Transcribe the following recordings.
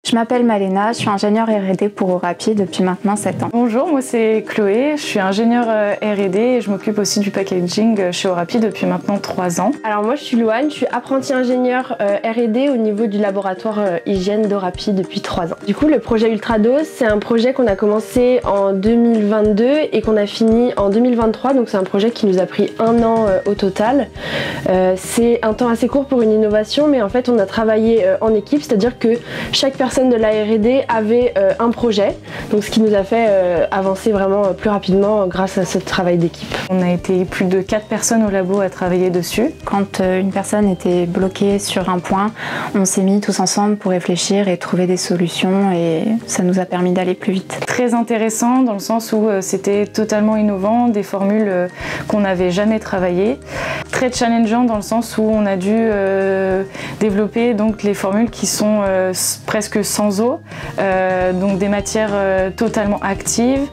Je m'appelle Malena, je suis ingénieure R&D pour Orapi depuis maintenant 7 ans. Bonjour, moi c'est Chloé, je suis ingénieure R&D et je m'occupe aussi du packaging chez Orapi depuis maintenant 3 ans. Alors moi je suis Louane, je suis apprentie ingénieure R&D au niveau du laboratoire hygiène d'Orapi depuis 3 ans. Du coup le projet Ultradose, c'est un projet qu'on a commencé en 2022 et qu'on a fini en 2023, donc c'est un projet qui nous a pris 1 an au total. C'est un temps assez court pour une innovation, mais en fait on a travaillé en équipe, c'est-à-dire que chaque personne de la R&D avait un projet, donc ce qui nous a fait avancer vraiment plus rapidement grâce à ce travail d'équipe. On a été plus de 4 personnes au labo à travailler dessus. Quand une personne était bloquée sur un point, on s'est mis tous ensemble pour réfléchir et trouver des solutions et ça nous a permis d'aller plus vite. Très intéressant dans le sens où c'était totalement innovant, des formules qu'on n'avait jamais travaillées. Très challengeant dans le sens où on a dû développer donc les formules qui sont presque sans eau, donc des matières totalement actives,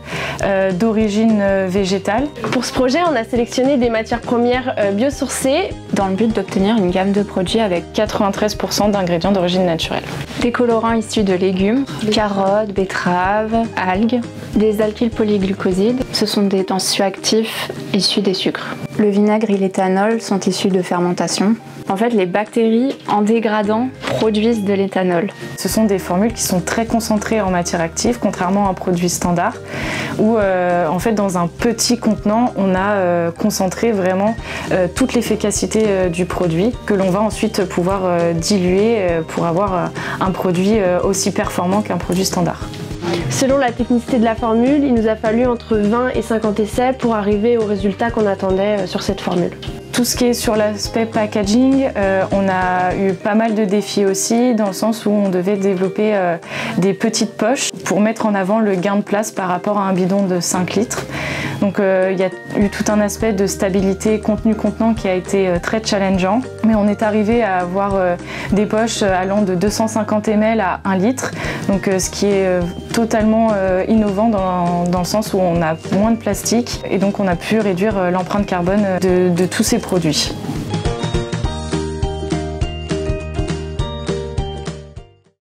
d'origine végétale. Pour ce projet, on a sélectionné des matières premières biosourcées dans le but d'obtenir une gamme de produits avec 93% d'ingrédients d'origine naturelle. Des colorants issus de légumes, carottes, betteraves, algues, des alkyles polyglucosides, ce sont des tensioactifs issus des sucres. Le vinaigre et l'éthanol sont issus de fermentation. En fait, les bactéries, en dégradant, produisent de l'éthanol. Ce sont des formules qui sont très concentrées en matière active, contrairement à un produit standard, où en fait, dans un petit contenant, on a concentré vraiment toute l'efficacité du produit, que l'on va ensuite pouvoir diluer pour avoir un produit aussi performant qu'un produit standard. Selon la technicité de la formule, il nous a fallu entre 20 et 50 essais pour arriver au résultat qu'on attendait sur cette formule. Tout ce qui est sur l'aspect packaging, on a eu pas mal de défis aussi, dans le sens où on devait développer des petites poches pour mettre en avant le gain de place par rapport à un bidon de 5 litres. Donc il y a eu tout un aspect de stabilité contenu-contenant qui a été très challengeant. Mais on est arrivé à avoir des poches allant de 250 ml à 1 litre, donc ce qui est totalement innovant dans le sens où on a moins de plastique et donc on a pu réduire l'empreinte carbone de tous ces produits.